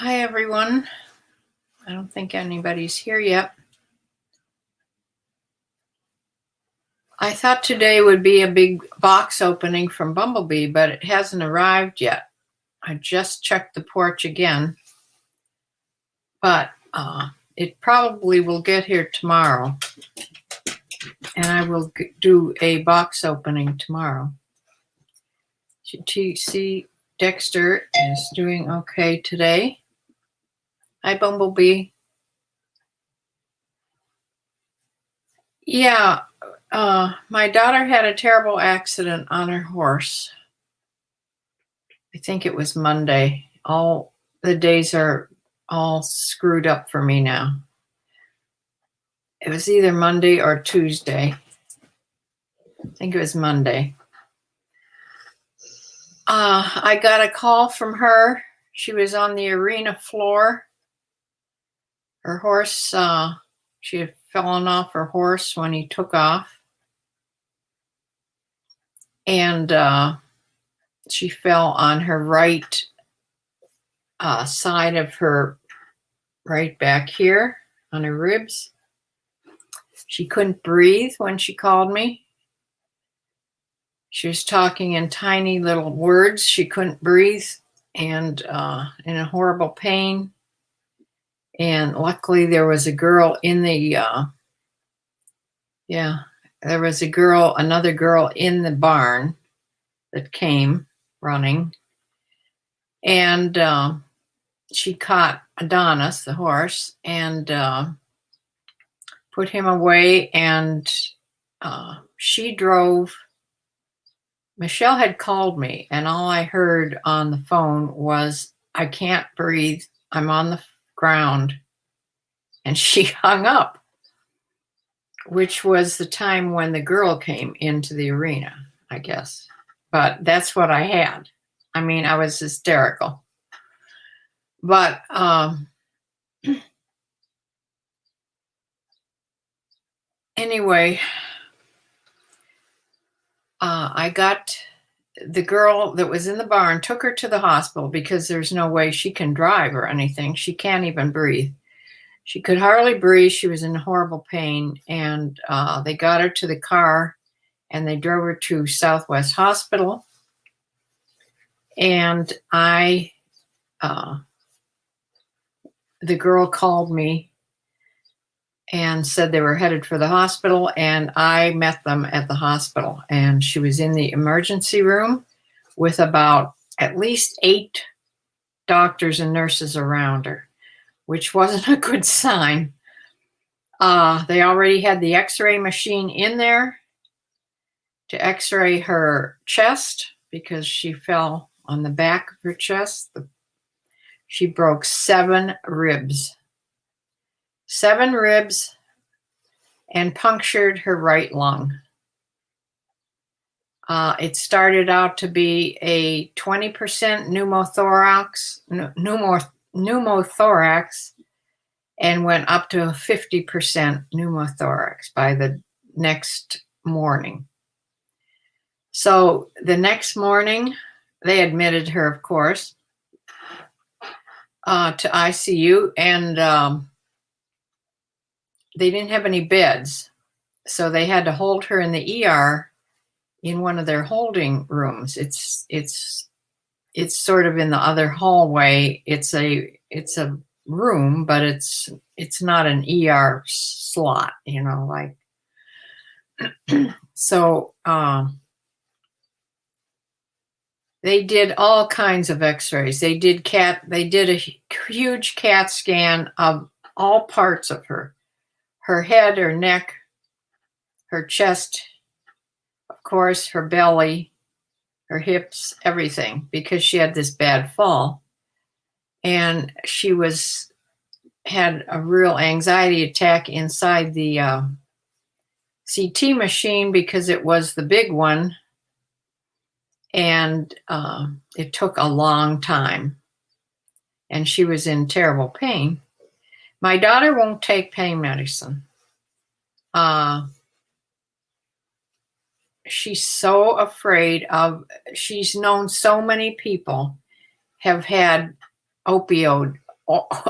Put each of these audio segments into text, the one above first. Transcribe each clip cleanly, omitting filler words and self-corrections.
Hi, everyone. I don't think anybody's here yet. I thought today would be a big box opening from Bumblebee, but it hasn't arrived yet. I just checked the porch again, but it probably will get here tomorrow, and I will do a box opening tomorrow. See, Dexter is doing okay today. Hi, Bumblebee. Yeah, my daughter had a terrible accident on her horse. I think it was Monday. All the days are all screwed up for me now. It was either Monday or Tuesday. I think it was Monday. I got a call from her. She was on the arena floor. Her horse, she had fallen off her horse when he took off. And she fell on her right side of her, right back here on her ribs. She couldn't breathe when she called me. She was talking in tiny little words. She couldn't breathe and in a horrible pain. And luckily there was a girl in the, there was another girl in the barn that came running. And she caught Adonis, the horse, and put him away. And she drove. Michelle had called me, and all I heard on the phone was, "I can't breathe. I'm on the ground." And she hung up, which was the time when the girl came into the arena, I guess. But that's what I had. I mean, I was hysterical. But anyway, I got the girl that was in the barn, took her to the hospital because there's no way she can drive or anything. She can't even breathe. She could hardly breathe. She was in horrible pain. And they got her to the car and they drove her to Southwest Hospital. And the girl called me and said they were headed for the hospital, and I met them at the hospital. And she was in the emergency room with about at least 8 doctors and nurses around her, which wasn't a good sign. They already had the x-ray machine in there to x-ray her chest because she fell on the back of her chest. She broke 7 ribs. 7 ribs, and punctured her right lung. It started out to be a 20% pneumothorax and went up to a 50% pneumothorax by the next morning. So the next morning, they admitted her, of course, to ICU, and they didn't have any beds, so they had to hold her in the ER in one of their holding rooms. It's sort of in the other hallway. It's a room, but it's not an ER slot, like. So they did all kinds of x-rays. They did a huge CAT scan of all parts of her head, her neck, her chest, of course, her belly, her hips, everything, because she had this bad fall. And she had a real anxiety attack inside the CT machine because it was the big one. And it took a long time. And she was in terrible pain. My daughter won't take pain medicine. She's so afraid she's known so many people have had opioid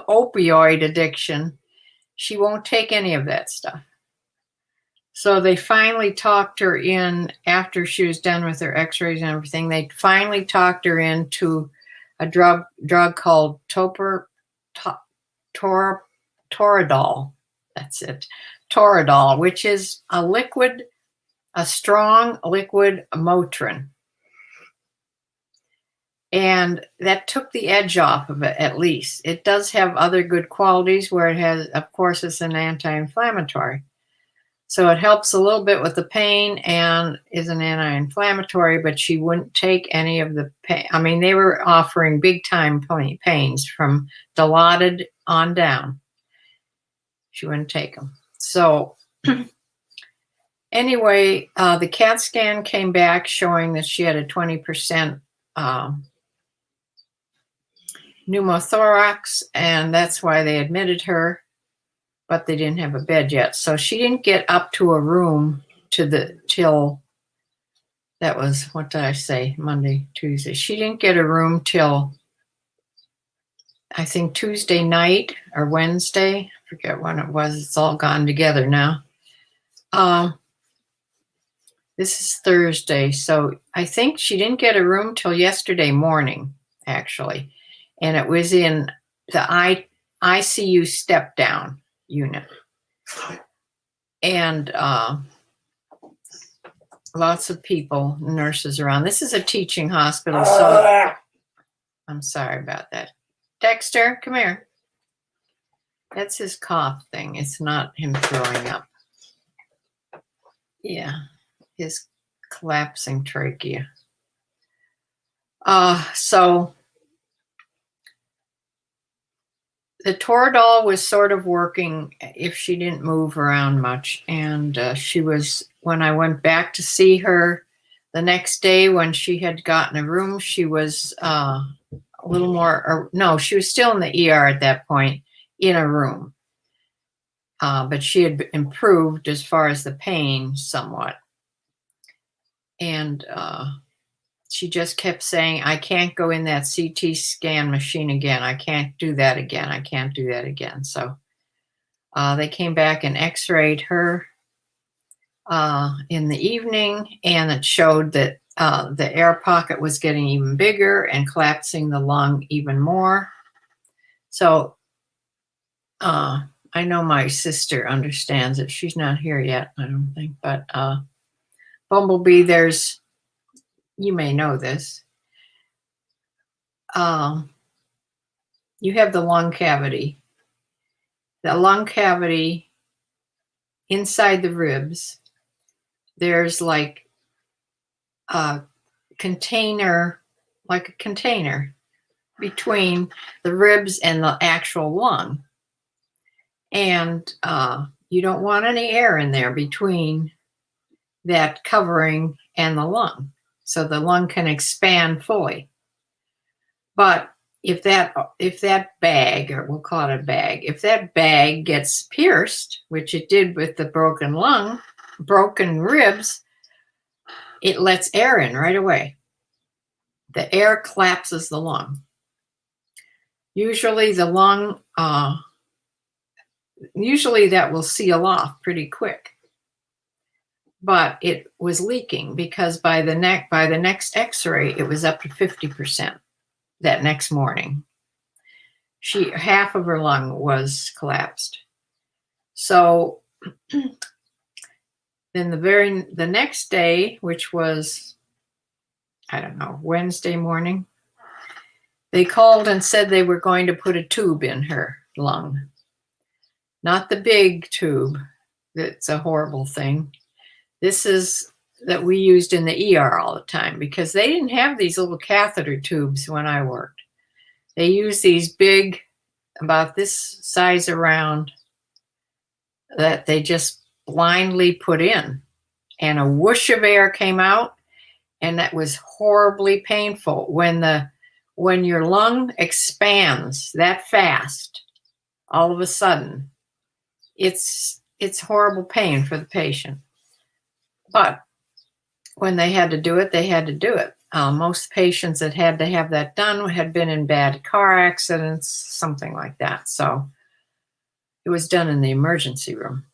opioid addiction. She won't take any of that stuff. So they finally talked her in, after she was done with her x-rays and everything, they finally talked her into a drug called Toradol. That's it. Toradol, which is a strong liquid Motrin. And that took the edge off of it, at least. It does have other good qualities where it has, of course, it's an anti-inflammatory. So it helps a little bit with the pain and is an anti-inflammatory, but she wouldn't take any of the pain. I mean, they were offering big time pains from Dilaudid on down. She wouldn't take them. So anyway, the CAT scan came back showing that she had a 20% pneumothorax, and that's why they admitted her, but they didn't have a bed yet. So she didn't get up to a room till that was, what did I say? Monday, Tuesday. She didn't get a room till, I think, Tuesday night or Wednesday. I forget when it was. It's all gone together now. This is Thursday. So I think she didn't get a room till yesterday morning, actually. And it was in the ICU step down unit. And lots of people, nurses around. This is a teaching hospital, so I'm sorry about that. Dexter, come here. That's his cough thing. It's not him throwing up. Yeah, his collapsing trachea. So the Toradol was sort of working if she didn't move around much. And she was, when I went back to see her the next day when she had gotten a room, she was a little more, or no, she was still in the ER at that point in a room. But she had improved as far as the pain somewhat. And she just kept saying, I can't go in that CT scan machine again. I can't do that again. I can't do that again. So they came back and x-rayed her in the evening, and it showed that the air pocket was getting even bigger and collapsing the lung even more. So I know my sister understands it. She's not here yet, I don't think. But Bumblebee, you may know this. You have the lung cavity. The lung cavity inside the ribs, there's like a container between the ribs and the actual lung. And you don't want any air in there between that covering and the lung, so the lung can expand fully. But if that bag, or we'll call it a bag, if that bag gets pierced, which it did with the broken ribs, it lets air in right away. The air collapses the lung. Usually the lung, usually that will seal off pretty quick. But it was leaking because by the next x-ray, it was up to 50% that next morning. Half of her lung was collapsed. So then the next day, which was, I don't know, Wednesday morning, they called and said they were going to put a tube in her lung. Not the big tube. That's a horrible thing. This is that we used in the ER all the time, because they didn't have these little catheter tubes when I worked. They used these big, about this size around, that they just blindly put in. And a whoosh of air came out, and that was horribly painful. When your lung expands that fast, all of a sudden, it's horrible pain for the patient. But when they had to do it, they had to do it. Most patients that had to have that done had been in bad car accidents, something like that. So it was done in the emergency room.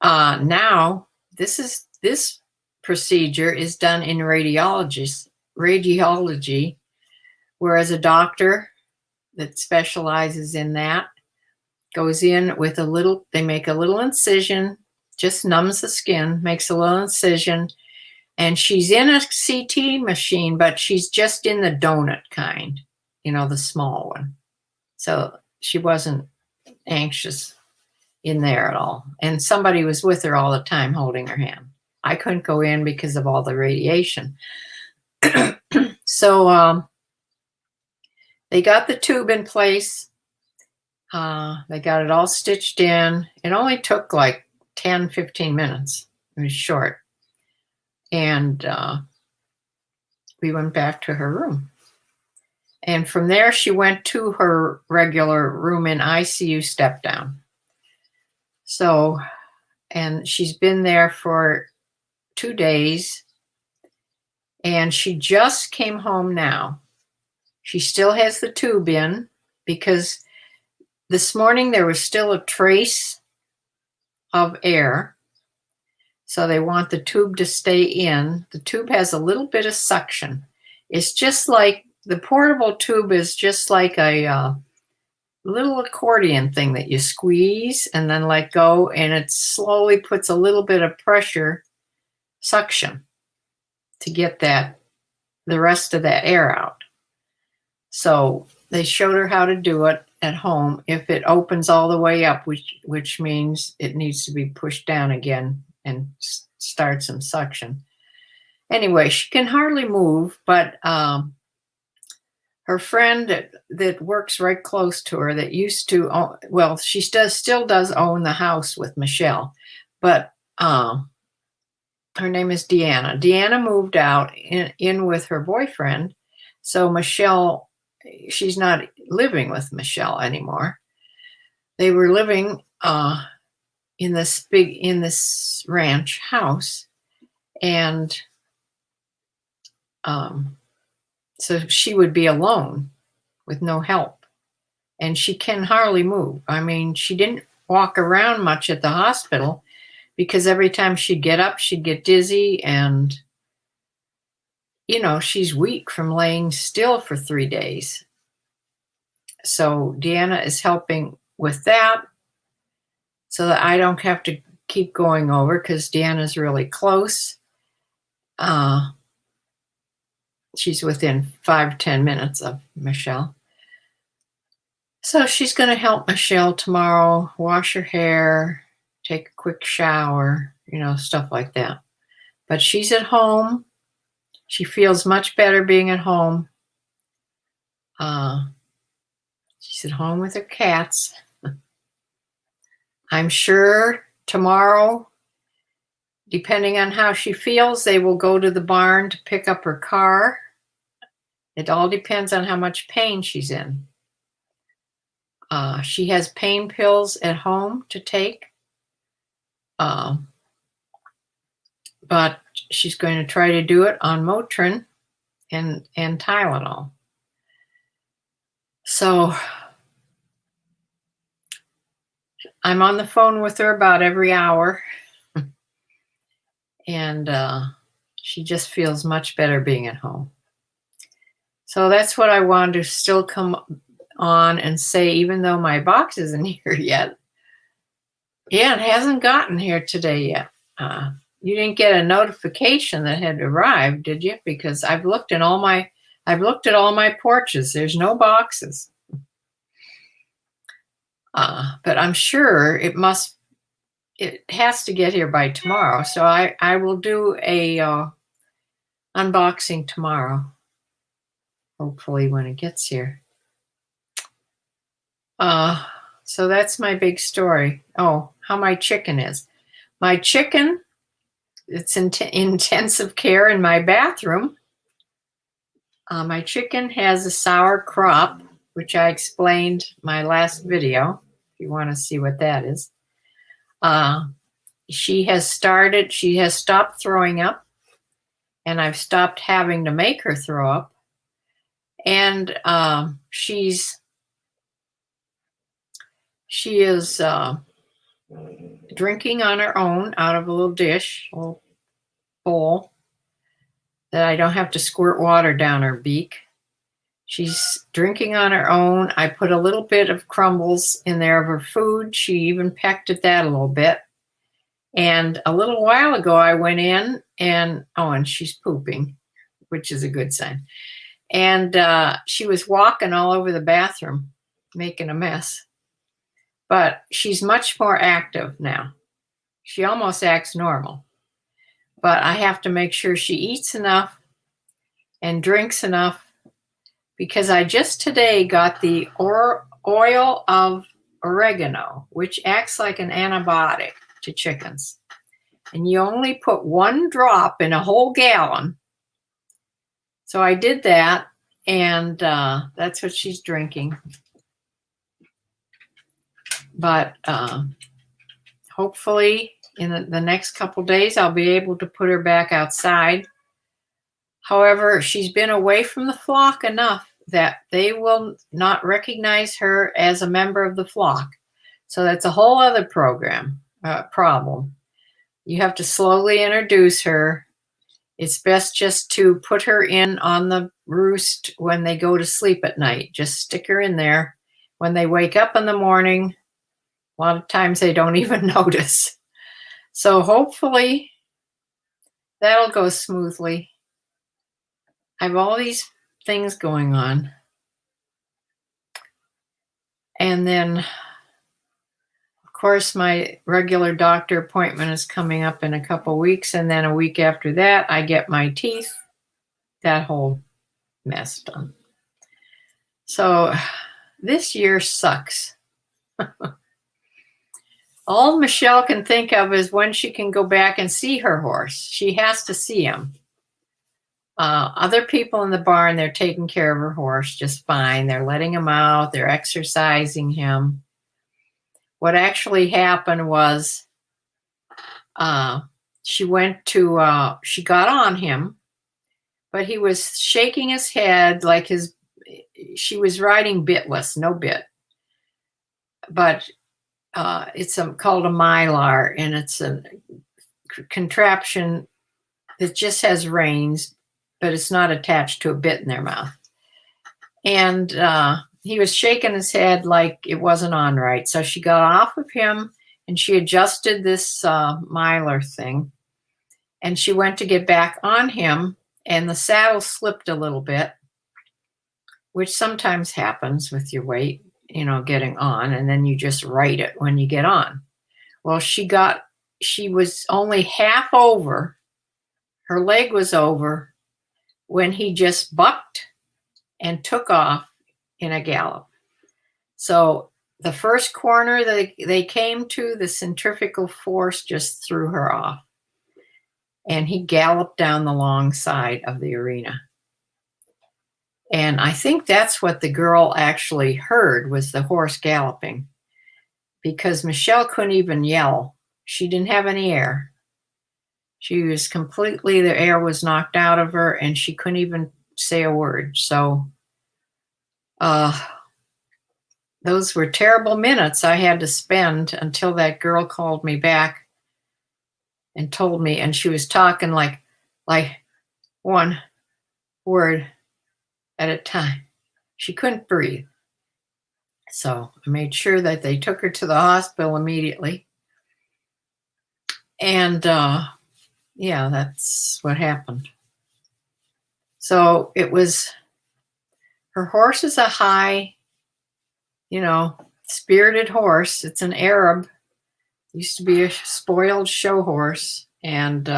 Now, this procedure is done in radiology, whereas a doctor that specializes in that goes in with they make a little incision, just numbs the skin, makes a little incision, and she's in a CT machine, but she's just in the donut kind, the small one. So she wasn't anxious in there at all. And somebody was with her all the time holding her hand. I couldn't go in because of all the radiation. So they got the tube in place. They got it all stitched in. It only took like 10, 15 minutes. It was short. And we went back to her room. And from there, she went to her regular room in ICU step down. So, and she's been there for 2 days. And she just came home now. She still has the tube in because this morning there was still a trace of air. So they want the tube to stay in. The tube has a little bit of suction. It's just like the portable tube is just like a little accordion thing that you squeeze and then let go, and it slowly puts a little bit of pressure, suction, to get the rest of that air out. So they showed her how to do it at home. If it opens all the way up, which means it needs to be pushed down again and start some suction. Anyway, she can hardly move, but her friend that works right close to her that used to own, well, she still does own the house with Michelle, but her name is Deanna. Deanna moved out in with her boyfriend. So Michelle, she's not living with Michelle anymore. They were living in this ranch house, and so she would be alone with no help, and she can hardly move. I mean, she didn't walk around much at the hospital because every time she'd get up, she'd get dizzy, and she's weak from laying still for 3 days. So Deanna is helping with that so that I don't have to keep going over because Deanna's really close. She's within 5-10 minutes of Michelle. So she's going to help Michelle tomorrow, wash her hair, take a quick shower, stuff like that. But she's at home. She feels much better being at home. She's at home with her cats. I'm sure tomorrow, depending on how she feels, they will go to the barn to pick up her car. It all depends on how much pain she's in. She has pain pills at home to take. But she's going to try to do it on Motrin and Tylenol. So I'm on the phone with her about every hour. And she just feels much better being at home. So that's what I wanted to still come on and say, even though my box isn't here yet. Yeah, it hasn't gotten here today yet. You didn't get a notification that had arrived, did you? Because I've looked at all my porches. There's no boxes. But I'm sure it has to get here by tomorrow. So I will do a unboxing tomorrow. Hopefully when it gets here. So that's my big story. Oh, how my chicken is. My chicken, it's in intensive care in my bathroom. My chicken has a sour crop, which I explained my last video, if you want to see what that is. She has stopped throwing up, and I've stopped having to make her throw up. And she is drinking on her own out of a little dish, a little bowl that I don't have to squirt water down her beak. She's drinking on her own. I put a little bit of crumbles in there of her food. She even pecked at that a little bit. And a little while ago, I went in and she's pooping, which is a good sign. And she was walking all over the bathroom, making a mess. But she's much more active now. She almost acts normal. But I have to make sure she eats enough and drinks enough, because I just today got the oil of oregano, which acts like an antibiotic to chickens. And you only put 1 drop in a whole gallon. So I did that, and that's what she's drinking. But hopefully in the next couple days, I'll be able to put her back outside. However, she's been away from the flock enough that they will not recognize her as a member of the flock. So that's a whole other problem. You have to slowly introduce her. It's best just to put her in on the roost when they go to sleep at night. Just stick her in there. When they wake up in the morning, a lot of times they don't even notice. So hopefully that'll go smoothly. I have all these things going on. And then, of course, my regular doctor appointment is coming up in a couple weeks. And then a week after that, I get my teeth, that whole mess done. So this year sucks. All Michelle can think of is when she can go back and see her horse. She has to see him. Other people in the barn, they're taking care of her horse just fine. They're letting him out. They're exercising him. What actually happened was she got on him, but he was shaking his head like she was riding bitless, no bit. But it's called a mylar, and it's a contraption that just has reins, but it's not attached to a bit in their mouth. And he was shaking his head like it wasn't on right. So she got off of him and she adjusted this mylar thing. And she went to get back on him, and the saddle slipped a little bit, which sometimes happens with your weight, getting on, and then you just right it when you get on. Well, she was only half over. Her leg was over when he just bucked and took off in a gallop. So the first corner that they came to, the centrifugal force just threw her off. And he galloped down the long side of the arena. And I think that's what the girl actually heard, was the horse galloping, because Michelle couldn't even yell. She didn't have any air. She was the air was knocked out of her, and she couldn't even say a word. So those were terrible minutes I had to spend until that girl called me back and told me, and she was talking like one word at a time. She couldn't breathe. So I made sure that they took her to the hospital immediately. And yeah, that's what happened. So her horse is a high, spirited horse. It's an Arab. Used to be a spoiled show horse, and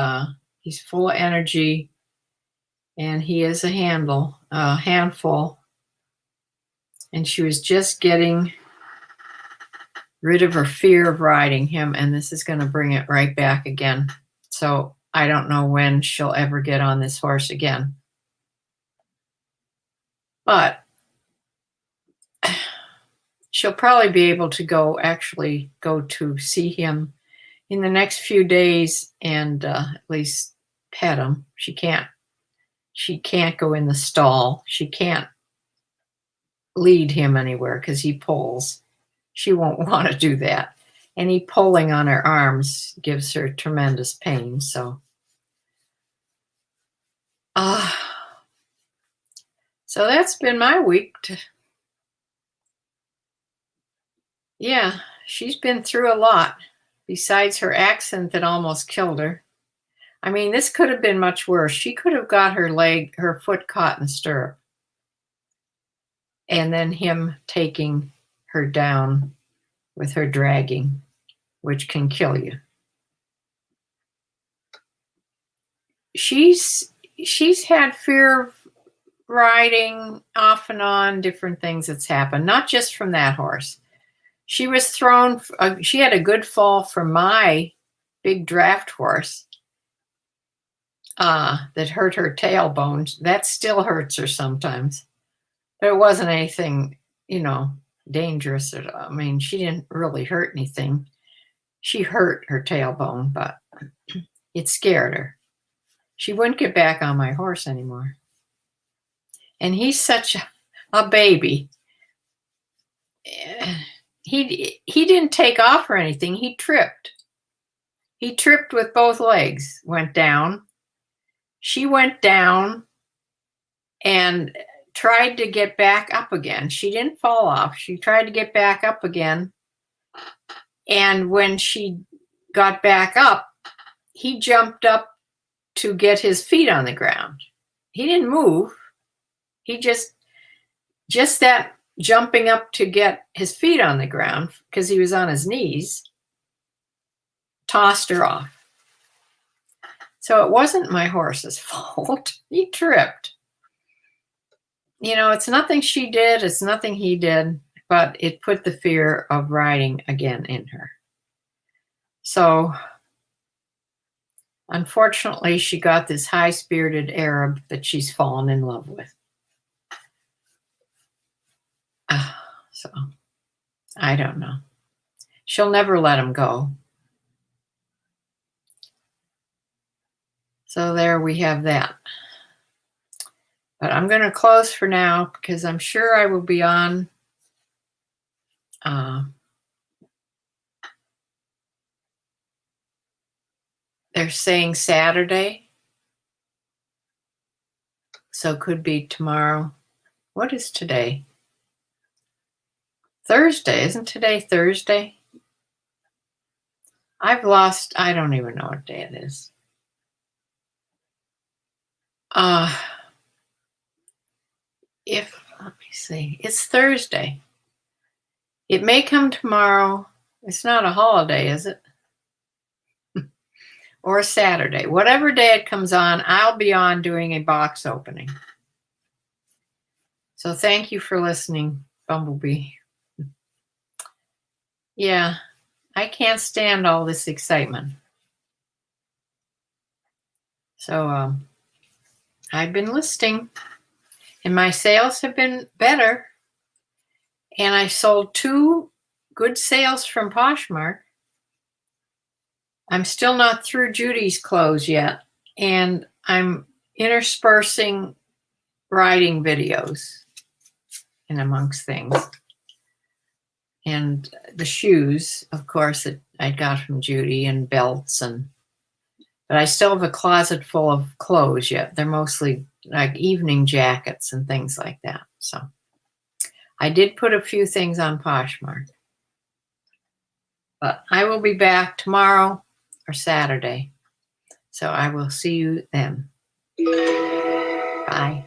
he's full of energy, and he is a handful. And she was just getting rid of her fear of riding him, and this is going to bring it right back again. So I don't know when she'll ever get on this horse again. But she'll probably be able to go to see him in the next few days and at least pet him. She can't She can't go in the stall. She can't lead him anywhere because he pulls. She won't want to do that. Any pulling on her arms gives her tremendous pain. So, so that's been my week. Yeah, she's been through a lot besides her accident that almost killed her. I mean, this could have been much worse. She could have got her foot caught in the stirrup. And then him taking her down with her dragging, which can kill you. She's had fear of riding off and on, different things that's happened, not just from that horse. She was thrown, she had a good fall from my big draft horse that hurt her tailbone. That still hurts her sometimes. But it wasn't anything, dangerous. I mean, she didn't really hurt anything. She hurt her tailbone, but it scared her. She wouldn't get back on my horse anymore. And he's such a baby. He didn't take off or anything. He tripped. He tripped with both legs, went down. She went down and tried to get back up again. She didn't fall off. She tried to get back up again. And when she got back up, he jumped up to get his feet on the ground. He didn't move. He just that jumping up to get his feet on the ground, because he was on his knees, tossed her off. So it wasn't my horse's fault. He tripped. It's nothing she did. It's nothing he did, but it put the fear of riding again in her. So unfortunately, she got this high-spirited Arab that she's fallen in love with. So I don't know. She'll never let him go. So there we have that. But I'm going to close for now because I'm sure I will be on they're saying Saturday. So it could be tomorrow. What is today? Thursday. Isn't today Thursday? I don't even know what day it is. Let me see, it's Thursday. It may come tomorrow. It's not a holiday, is it? Or Saturday. Whatever day it comes on, I'll be on doing a box opening. So thank you for listening, Bumblebee. Yeah, I can't stand all this excitement. So I've been listing, and my sales have been better. And I sold 2 good sales from Poshmark. I'm still not through Judy's clothes yet, and I'm interspersing riding videos in amongst things. And the shoes, of course, that I got from Judy, and belts, but I still have a closet full of clothes yet. They're mostly like evening jackets and things like that. So I did put a few things on Poshmark. But I will be back tomorrow or Saturday. So I will see you then. Bye.